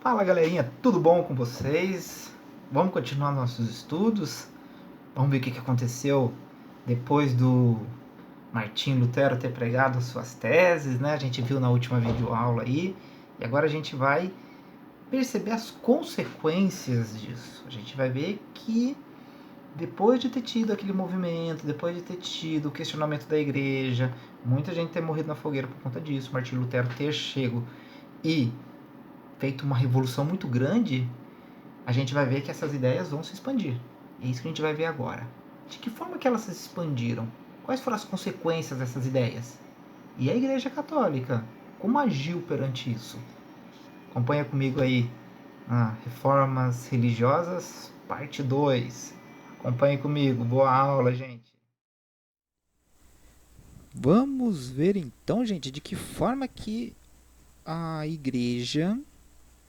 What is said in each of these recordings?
Fala galerinha, tudo bom com vocês? Vamos continuar nossos estudos? Vamos ver o que aconteceu depois do Martim Lutero ter pregado suas teses, né? A gente viu na última videoaula aí, e agora a gente vai perceber as consequências disso. A gente vai ver que depois de ter tido aquele movimento, depois de ter tido o questionamento da igreja, muita gente ter morrido na fogueira por conta disso, Martim Lutero ter chego e feito uma revolução muito grande, a gente vai ver que essas ideias vão se expandir. É isso que a gente vai ver agora. De que forma que elas se expandiram? Quais foram as consequências dessas ideias? E a Igreja Católica, como agiu perante isso? Acompanha comigo aí Reformas Religiosas, parte 2. Acompanhe comigo, boa aula, gente. Vamos ver então, gente, de que forma que a Igreja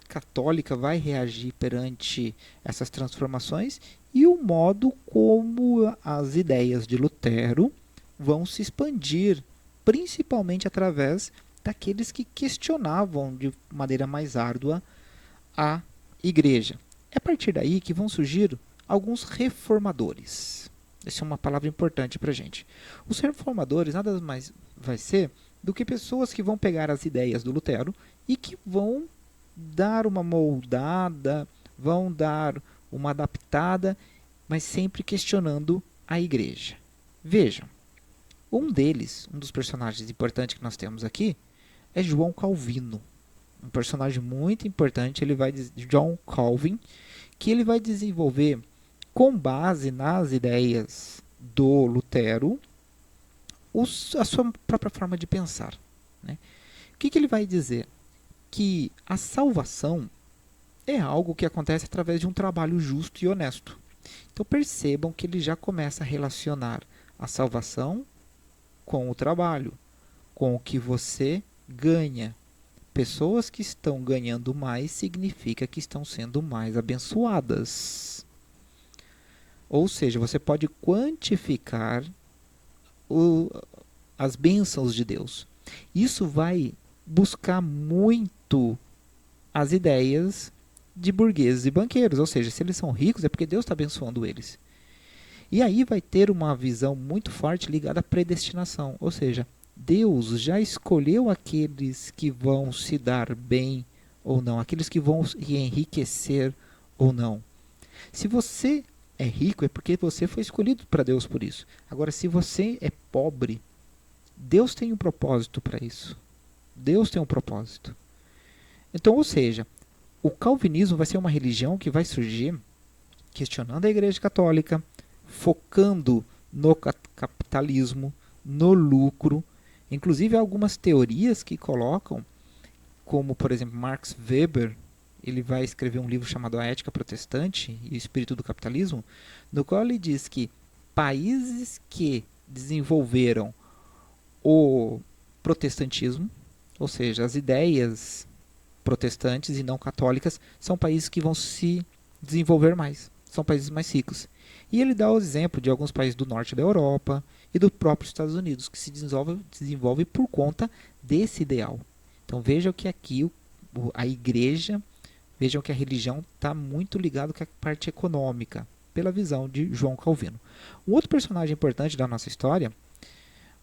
Católica vai reagir perante essas transformações e o modo como as ideias de Lutero vão se expandir, principalmente através daqueles que questionavam de maneira mais árdua a igreja. É a partir daí que vão surgir alguns reformadores. Essa é uma palavra importante para a gente. Os reformadores nada mais vai ser do que pessoas que vão pegar as ideias do Lutero e que vão dar uma moldada, vão dar uma adaptada, mas sempre questionando a igreja. Vejam, um deles, um dos personagens importantes que nós temos aqui, é João Calvino. Um personagem muito importante, John Calvin, que ele vai desenvolver com base nas ideias do Lutero a sua própria forma de pensar. Né? O que ele vai dizer? Que a salvação é algo que acontece através de um trabalho justo e honesto. Então percebam que ele já começa a relacionar a salvação com o trabalho, com o que você ganha. Pessoas que estão ganhando mais significa que estão sendo mais abençoadas. Ou seja, você pode quantificar as bênçãos de Deus. Isso vai buscar muito as ideias de burgueses e banqueiros, ou seja, se eles são ricos é porque Deus está abençoando eles. E aí vai ter uma visão muito forte ligada à predestinação, ou seja, Deus já escolheu aqueles que vão se dar bem ou não, aqueles que vão enriquecer ou não. Se você é rico é porque você foi escolhido para Deus por isso. Agora, se você é pobre, Deus tem um propósito para isso. Deus tem um propósito. Então, ou seja, o calvinismo vai ser uma religião que vai surgir questionando a Igreja Católica, focando no capitalismo, no lucro. Inclusive, há algumas teorias que colocam, como, por exemplo, Max Weber, ele vai escrever um livro chamado A Ética Protestante e o Espírito do Capitalismo, no qual ele diz que países que desenvolveram o protestantismo, ou seja, as ideias protestantes e não católicas, são países que vão se desenvolver mais, são países mais ricos. E ele dá o exemplo de alguns países do norte da Europa e do próprio Estados Unidos, que se desenvolve por conta desse ideal. Então vejam que aqui a igreja, vejam que a religião está muito ligada com a parte econômica, pela visão de João Calvino. Um outro personagem importante da nossa história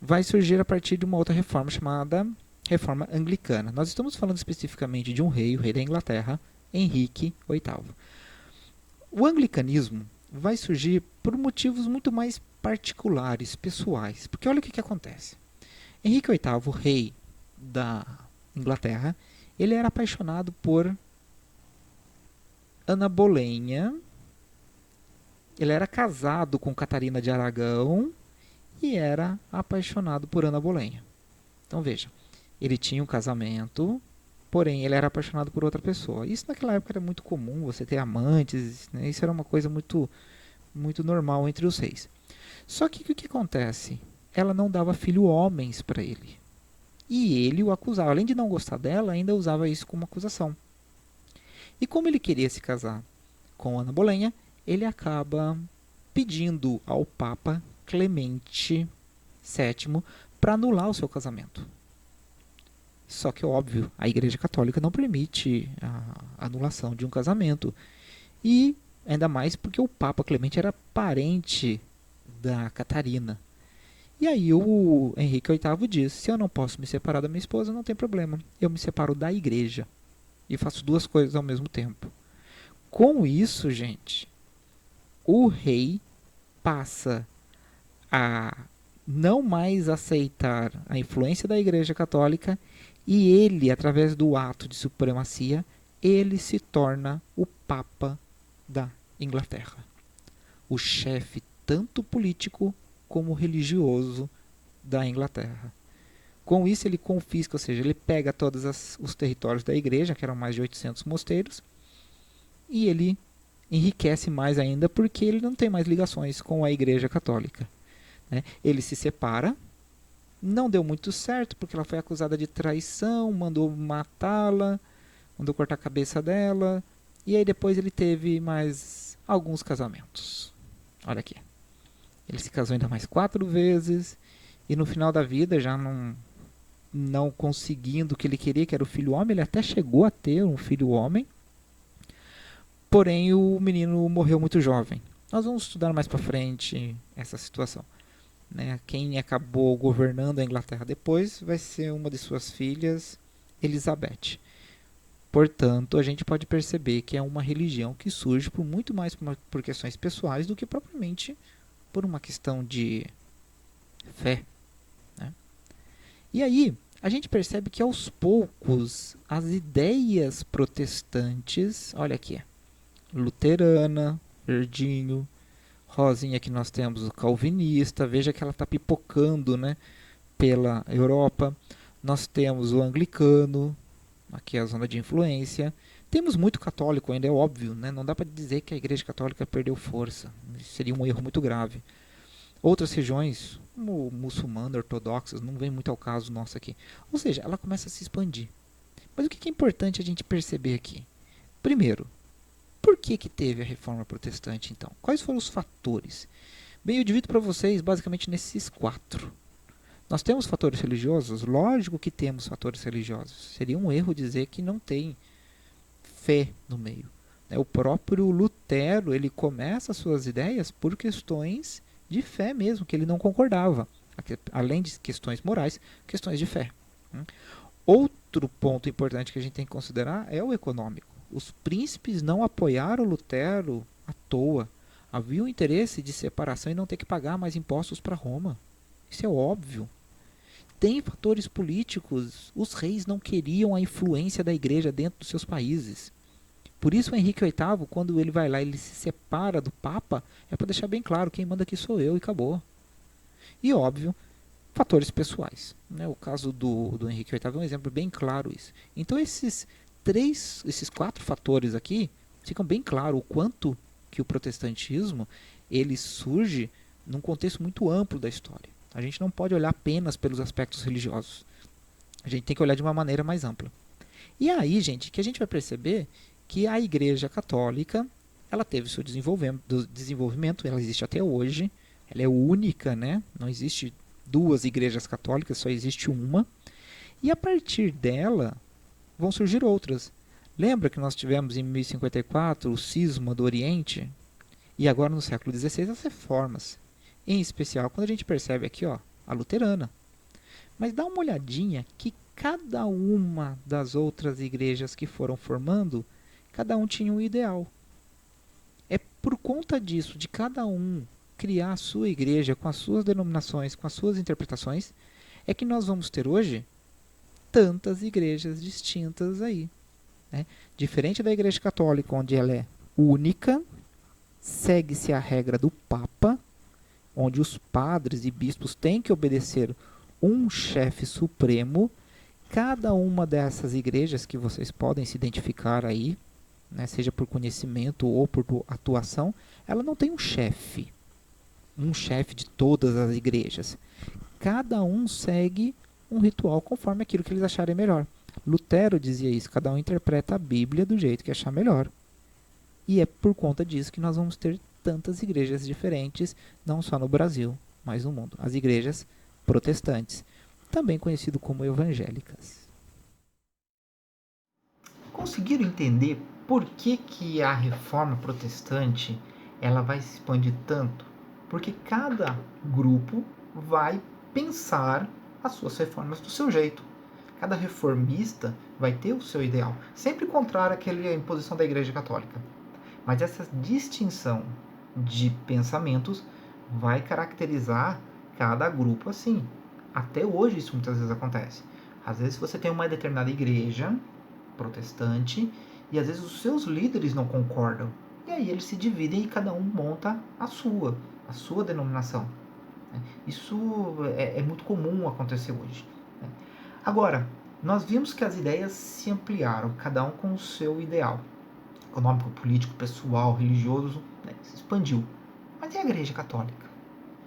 vai surgir a partir de uma outra reforma chamada Reforma Anglicana. Nós estamos falando especificamente de um rei, o rei da Inglaterra, Henrique VIII. O anglicanismo vai surgir por motivos muito mais particulares, pessoais. Porque olha o que acontece. Henrique VIII, rei da Inglaterra, ele era apaixonado por Ana Bolenha. Ele era casado com Catarina de Aragão e era apaixonado por Ana Bolenha. Então veja, ele tinha um casamento, porém ele era apaixonado por outra pessoa. Isso naquela época era muito comum, você ter amantes, né? Isso era uma coisa muito, muito normal entre os reis. Só que o que acontece? Ela não dava filho homens para ele. E ele o acusava. Além de não gostar dela, ainda usava isso como acusação. E como ele queria se casar com Ana Bolenha, ele acaba pedindo ao Papa Clemente VII para anular o seu casamento. Só que, óbvio, a Igreja Católica não permite a anulação de um casamento. E ainda mais porque o Papa Clemente era parente da Catarina. E aí o Henrique VIII diz: se eu não posso me separar da minha esposa, não tem problema. Eu me separo da igreja e faço duas coisas ao mesmo tempo. Com isso, gente, o rei passa a não mais aceitar a influência da Igreja Católica e ele, através do ato de supremacia, ele se torna o Papa da Inglaterra, o chefe tanto político como religioso da Inglaterra. Com isso ele confisca, ou seja, ele pega todos os territórios da igreja, que eram mais de 800 mosteiros, e ele enriquece mais ainda porque ele não tem mais ligações com a Igreja Católica. Né? Ele se separa, não deu muito certo porque ela foi acusada de traição, mandou matá-la, mandou cortar a cabeça dela, e aí depois ele teve mais alguns casamentos. Olha aqui. Ele se casou ainda mais 4 vezes, e no final da vida, já não conseguindo o que ele queria, que era o filho homem, ele até chegou a ter um filho homem, porém o menino morreu muito jovem. Nós vamos estudar mais para frente essa situação. Né? Quem acabou governando a Inglaterra depois vai ser uma de suas filhas, Elizabeth. Portanto, a gente pode perceber que é uma religião que surge por muito mais por questões pessoais do que propriamente por uma questão de fé. Né? E aí, a gente percebe que aos poucos as ideias protestantes, olha aqui, luterana, verdinho, rosinha que nós temos o calvinista, veja que ela está pipocando, né, pela Europa. Nós temos o anglicano, aqui é a zona de influência. Temos muito católico ainda, é óbvio, né? Não dá para dizer que a Igreja Católica perdeu força. Seria um erro muito grave. Outras regiões, como muçulmanas, ortodoxas, não vem muito ao caso nosso aqui. Ou seja, ela começa a se expandir. Mas o que é importante a gente perceber aqui? Primeiro, por que teve a reforma protestante, então? Quais foram os fatores? Bem, eu divido para vocês basicamente nesses 4. Nós temos fatores religiosos? Lógico que temos fatores religiosos. Seria um erro dizer que não tem fé no meio. O próprio Lutero, ele começa as suas ideias por questões de fé mesmo, que ele não concordava. Além de questões morais, questões de fé. Outro ponto importante que a gente tem que considerar é o econômico. Os príncipes não apoiaram Lutero à toa. Havia um interesse de separação e não ter que pagar mais impostos para Roma. Isso é óbvio. Tem fatores políticos. Os reis não queriam a influência da igreja dentro dos seus países. Por isso o Henrique VIII, quando ele vai lá e ele se separa do Papa, é para deixar bem claro, quem manda aqui sou eu e acabou. E óbvio, fatores pessoais. Né? O caso do Henrique VIII é um exemplo bem claro isso. Então esses 4 fatores aqui, ficam bem claro o quanto que o protestantismo ele surge num contexto muito amplo da história. A gente não pode olhar apenas pelos aspectos religiosos. A gente tem que olhar de uma maneira mais ampla. E aí, gente, que a gente vai perceber que a Igreja Católica, ela teve seu desenvolvimento, ela existe até hoje, ela é única, né? Não existe 2 igrejas católicas, só existe uma. E a partir dela vão surgir outras. Lembra que nós tivemos em 1054 o cisma do Oriente? E agora no século XVI as reformas. Em especial quando a gente percebe aqui, ó, a luterana. Mas dá uma olhadinha que cada uma das outras igrejas que foram formando, cada um tinha um ideal. É por conta disso, de cada um criar a sua igreja com as suas denominações, com as suas interpretações, é que nós vamos ter hoje tantas igrejas distintas aí. Né? Diferente da Igreja Católica, onde ela é única, segue-se a regra do Papa, onde os padres e bispos têm que obedecer um chefe supremo. Cada uma dessas igrejas que vocês podem se identificar aí, né, seja por conhecimento ou por atuação, ela não tem um chefe de todas as igrejas. Cada um segue um ritual conforme aquilo que eles acharem melhor. Lutero dizia isso, cada um interpreta a Bíblia do jeito que achar melhor. E é por conta disso que nós vamos ter tantas igrejas diferentes, não só no Brasil, mas no mundo. As igrejas protestantes, também conhecido como evangélicas. Conseguiram entender por que a reforma protestante ela vai se expandir tanto? Porque cada grupo vai pensar as suas reformas do seu jeito. Cada reformista vai ter o seu ideal, sempre contrário àquela imposição da Igreja Católica. Mas essa distinção de pensamentos vai caracterizar cada grupo assim. Até hoje isso muitas vezes acontece. Às vezes você tem uma determinada igreja protestante e às vezes os seus líderes não concordam. E aí eles se dividem e cada um monta a sua denominação. Isso é muito comum acontecer hoje. Agora, nós vimos que as ideias se ampliaram, cada um com o seu ideal. Econômico, político, pessoal, religioso, se expandiu. Mas e a Igreja Católica?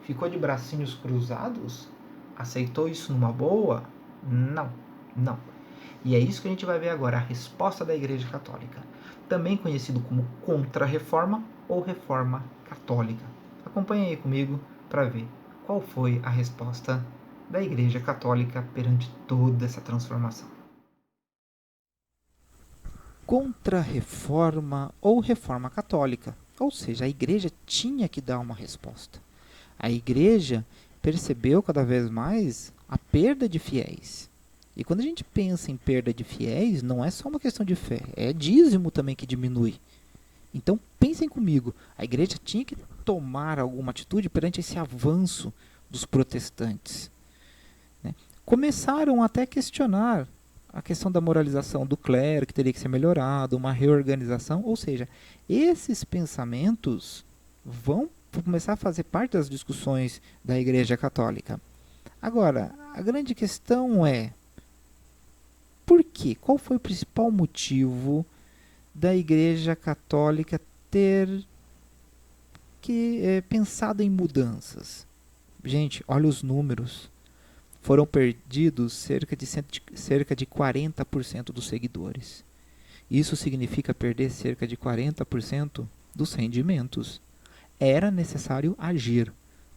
Ficou de bracinhos cruzados? Aceitou isso numa boa? Não, não. E é isso que a gente vai ver agora, a resposta da Igreja Católica, também conhecido como Contra-Reforma ou Reforma Católica. Acompanhe aí comigo para ver qual foi a resposta da Igreja Católica perante toda essa transformação. Contra-reforma ou reforma católica, ou seja, a Igreja tinha que dar uma resposta. A Igreja percebeu cada vez mais a perda de fiéis. E quando a gente pensa em perda de fiéis, não é só uma questão de fé, é dízimo também que diminui. Então pensem comigo, a Igreja tinha que tomar alguma atitude perante esse avanço dos protestantes. Né? Começaram até a questionar a questão da moralização do clero, que teria que ser melhorado, uma reorganização, ou seja, esses pensamentos vão começar a fazer parte das discussões da Igreja Católica. Agora, a grande questão é, por quê? Qual foi o principal motivo da Igreja Católica ter pensado em mudanças? Gente, olha os números. Foram perdidos cerca de 40% dos seguidores. Isso significa perder cerca de 40% dos rendimentos. Era necessário agir.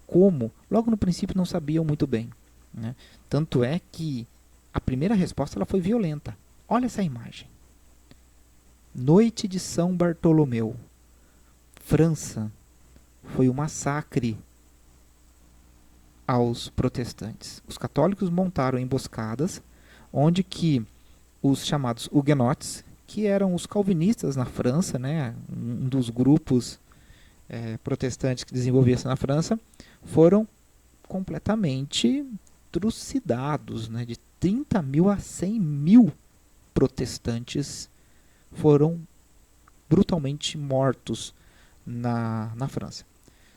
Como? Logo no princípio não sabiam muito bem. Né? Tanto é que a primeira resposta ela foi violenta. Olha essa imagem. Noite de São Bartolomeu. França. Foi um massacre aos protestantes. Os católicos montaram emboscadas, onde que os chamados huguenotes, que eram os calvinistas na França, né, um dos grupos protestantes que desenvolvia-se na França, foram completamente trucidados, né, de 30 mil a 100 mil protestantes foram brutalmente mortos na França.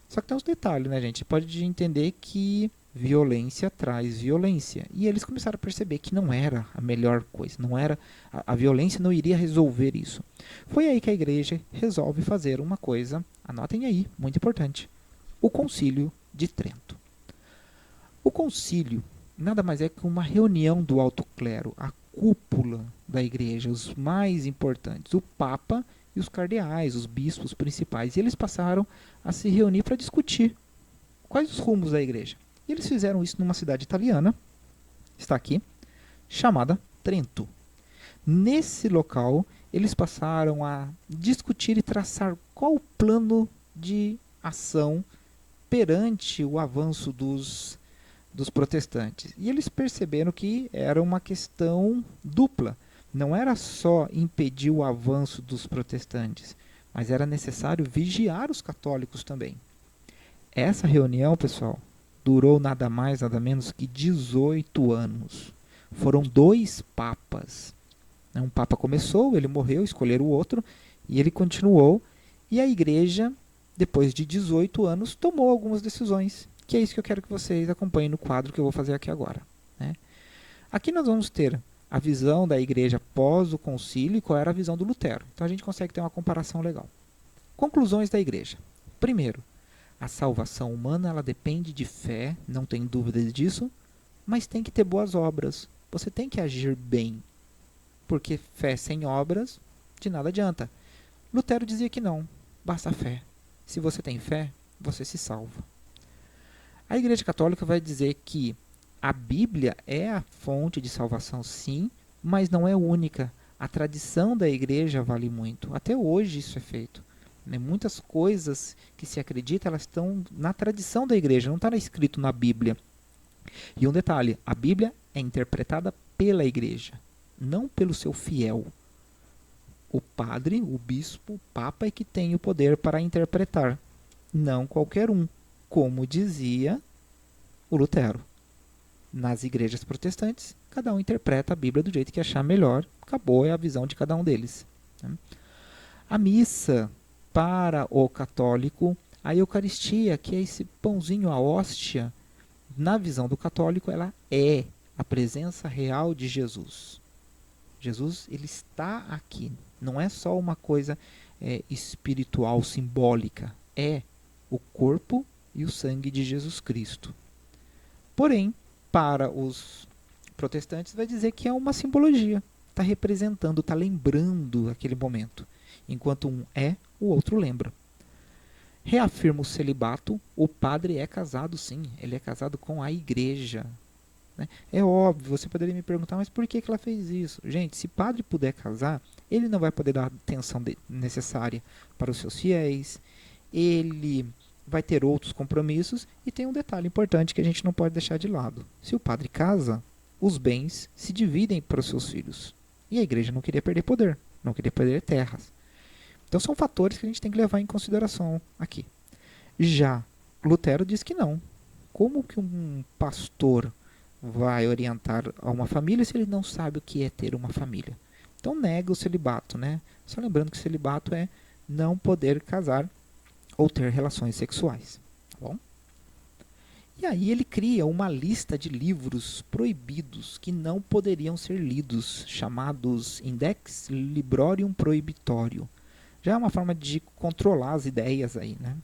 Só que tem uns detalhes, né, gente? Pode entender que violência traz violência. E eles começaram a perceber que não era a melhor coisa, não era a violência não iria resolver isso. Foi aí que a igreja resolve fazer uma coisa, anotem aí, muito importante. O Concílio de Trento. O concílio nada mais é que uma reunião do alto clero, a cúpula da igreja, os mais importantes, o Papa e os cardeais, os bispos principais. E eles passaram a se reunir para discutir quais os rumos da igreja. E eles fizeram isso numa cidade italiana, está aqui, chamada Trento. Nesse local, eles passaram a discutir e traçar qual o plano de ação perante o avanço dos protestantes. E eles perceberam que era uma questão dupla. Não era só impedir o avanço dos protestantes, mas era necessário vigiar os católicos também. Essa reunião, pessoal, durou nada mais, nada menos que 18 anos. Foram 2 papas. Um papa começou, ele morreu, escolheram o outro, e ele continuou. E a igreja, depois de 18 anos, tomou algumas decisões, que é isso que eu quero que vocês acompanhem no quadro que eu vou fazer aqui agora. Né? Aqui nós vamos ter a visão da igreja após o concílio e qual era a visão do Lutero. Então a gente consegue ter uma comparação legal. Conclusões da igreja. Primeiro, a salvação humana ela depende de fé, não tem dúvida disso, mas tem que ter boas obras. Você tem que agir bem, porque fé sem obras de nada adianta. Lutero dizia que não, basta fé. Se você tem fé, você se salva. A Igreja Católica vai dizer que a Bíblia é a fonte de salvação, sim, mas não é única. A tradição da igreja vale muito. Até hoje isso é feito. Né? Muitas coisas que se acredita, elas estão na tradição da igreja, não está escrito na Bíblia. E um detalhe, a Bíblia é interpretada pela igreja, não pelo seu fiel. O padre, o bispo, o papa é que tem o poder para interpretar, não qualquer um, como dizia o Lutero. Nas igrejas protestantes, cada um interpreta a Bíblia do jeito que achar melhor, acabou, é a visão de cada um deles. A missa, para o católico, a Eucaristia, que é esse pãozinho, a hóstia, na visão do católico, ela é a presença real de Jesus. Jesus, ele está aqui. Não é só uma coisa espiritual, simbólica. É o corpo e o sangue de Jesus Cristo. Porém, para os protestantes, vai dizer que é uma simbologia. Está representando, está lembrando aquele momento. Enquanto um é, o outro lembra. Reafirma o celibato, o padre é casado sim, ele é casado com a igreja. Né? É óbvio, você poderia me perguntar, mas por que ela fez isso? Gente, se padre puder casar, ele não vai poder dar a atenção necessária para os seus fiéis, ele vai ter outros compromissos, e tem um detalhe importante que a gente não pode deixar de lado. Se o padre casa, os bens se dividem para os seus filhos. E a igreja não queria perder poder, não queria perder terras. Então são fatores que a gente tem que levar em consideração aqui. Já Lutero diz que não. Como que um pastor vai orientar a uma família se ele não sabe o que é ter uma família? Então nega o celibato, né? Só lembrando que o celibato é não poder casar ou ter relações sexuais. Tá bom? E aí ele cria uma lista de livros proibidos que não poderiam ser lidos, chamados Index Librorium Prohibitório. Já é uma forma de controlar as ideias aí, né?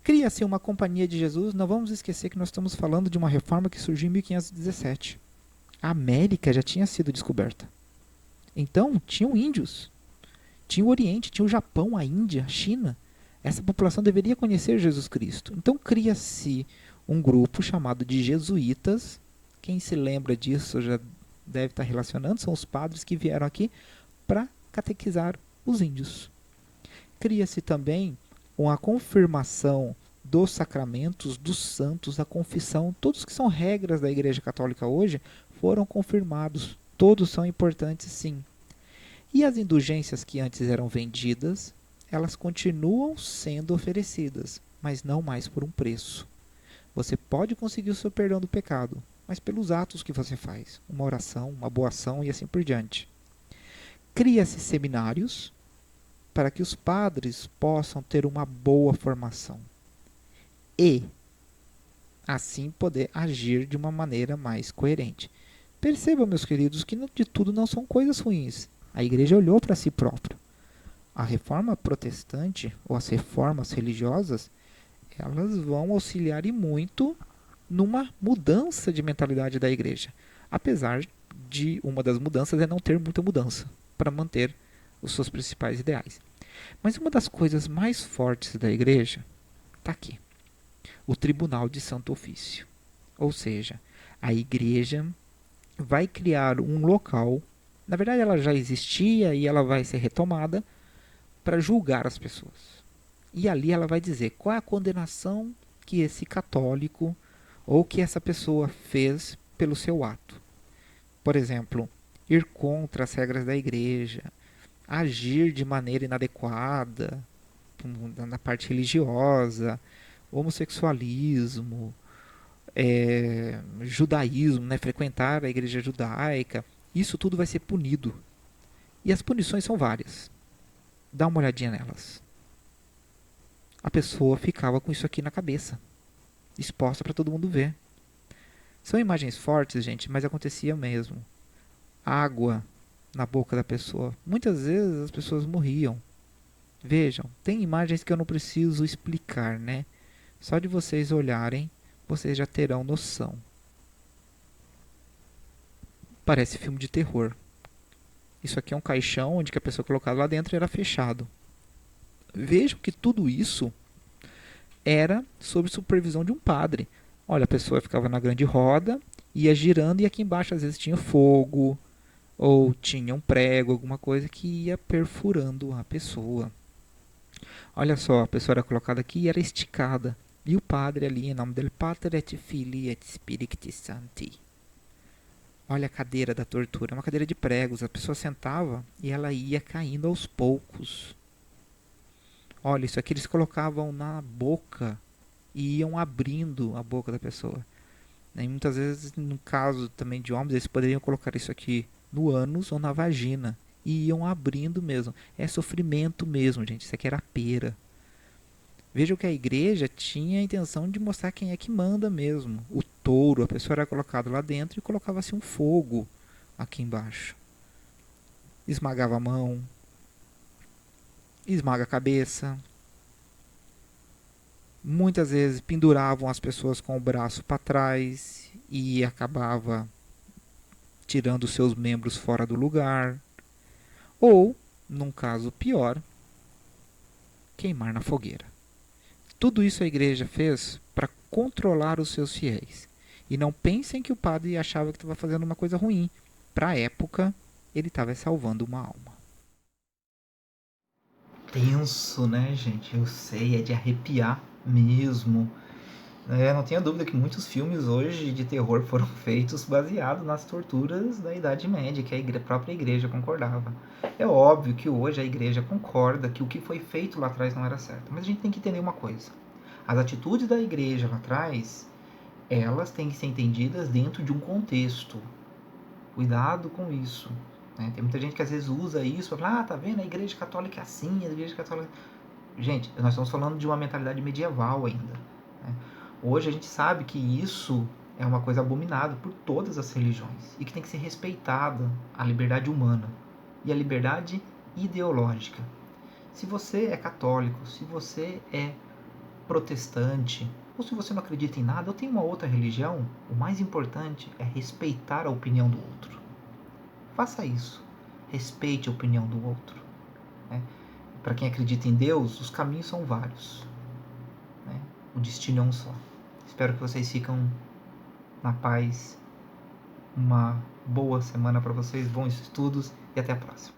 Cria-se uma companhia de Jesus. Não vamos esquecer que nós estamos falando de uma reforma que surgiu em 1517. A América já tinha sido descoberta. Então, tinham índios. Tinha o Oriente, tinha o Japão, a Índia, a China. Essa população deveria conhecer Jesus Cristo. Então, cria-se um grupo chamado de jesuítas. Quem se lembra disso já deve estar relacionando. São os padres que vieram aqui para catequizar os índios. Cria-se também uma confirmação dos sacramentos, dos santos, da confissão. Todos que são regras da Igreja Católica hoje foram confirmados. Todos são importantes, sim. E as indulgências que antes eram vendidas, elas continuam sendo oferecidas, mas não mais por um preço. Você pode conseguir o seu perdão do pecado, mas pelos atos que você faz. Uma oração, uma boa ação e assim por diante. Cria-se seminários para que os padres possam ter uma boa formação e assim poder agir de uma maneira mais coerente. Percebam, meus queridos, que de tudo não são coisas ruins. A igreja olhou para si própria. A reforma protestante, ou as reformas religiosas, elas vão auxiliar e muito numa mudança de mentalidade da igreja. Apesar de uma das mudanças é não ter muita mudança para manter os seus principais ideais. Mas uma das coisas mais fortes da igreja está aqui. O Tribunal de Santo Ofício. Ou seja, a igreja vai criar um local, na verdade ela já existia e ela vai ser retomada para julgar as pessoas. E ali ela vai dizer qual é a condenação que esse católico ou que essa pessoa fez pelo seu ato. Por exemplo, ir contra as regras da igreja, agir de maneira inadequada na parte religiosa, homossexualismo, judaísmo, né, frequentar a igreja judaica, isso tudo vai ser punido. E as punições são várias. Dá uma olhadinha nelas. A pessoa ficava com isso aqui na cabeça, exposta para todo mundo ver. São imagens fortes, gente, mas acontecia mesmo. Água na boca da pessoa. Muitas vezes as pessoas morriam. Vejam, tem imagens que eu não preciso explicar, né? Só de vocês olharem, vocês já terão noção. Parece filme de terror. Isso aqui é um caixão onde que a pessoa colocada lá dentro era fechado. Vejam que tudo isso era sob supervisão de um padre. Olha, a pessoa ficava na grande roda, ia girando e aqui embaixo às vezes tinha fogo, ou tinha um prego, alguma coisa que ia perfurando a pessoa. Olha só, a pessoa era colocada aqui e era esticada. E o padre ali, em nome dele, Pater et Filii et Spiritus Sancti. Olha a cadeira da tortura, é uma cadeira de pregos. A pessoa sentava e ela ia caindo aos poucos. Olha, isso aqui eles colocavam na boca e iam abrindo a boca da pessoa. E muitas vezes, no caso também de homens, eles poderiam colocar isso aqui no ânus ou na vagina. E iam abrindo mesmo. É sofrimento mesmo, gente. Isso aqui era pera. Vejam que a igreja tinha a intenção de mostrar quem é que manda mesmo. O touro, a pessoa era colocada lá dentro e colocava-se um fogo aqui embaixo. Esmagava a mão, esmaga a cabeça. Muitas vezes penduravam as pessoas com o braço para trás e acabava tirando seus membros fora do lugar. Ou, num caso pior, queimar na fogueira. Tudo isso a igreja fez para controlar os seus fiéis. E não pensem que o padre achava que estava fazendo uma coisa ruim. Para a época, ele estava salvando uma alma. Tenso, né, gente? Eu sei, é de arrepiar mesmo. Não tenha dúvida que muitos filmes hoje de terror foram feitos baseados nas torturas da Idade Média, que a própria igreja concordava. É óbvio que hoje a igreja concorda que o que foi feito lá atrás não era certo. Mas a gente tem que entender uma coisa. As atitudes da igreja lá atrás, elas têm que ser entendidas dentro de um contexto. Cuidado com isso. Né? Tem muita gente que às vezes usa isso para falar, tá vendo, a igreja católica é assim, a igreja católica... Gente, nós estamos falando de uma mentalidade medieval ainda. Né? Hoje a gente sabe que isso é uma coisa abominável por todas as religiões e que tem que ser respeitada a liberdade humana e a liberdade ideológica. Se você é católico, se você é protestante, ou se você não acredita em nada, ou tem uma outra religião, o mais importante é respeitar a opinião do outro. Faça isso. Respeite a opinião do outro. Né? Para quem acredita em Deus, os caminhos são vários. Né? O destino é um só. Espero que vocês ficam na paz. Uma boa semana para vocês, bons estudos e até a próxima.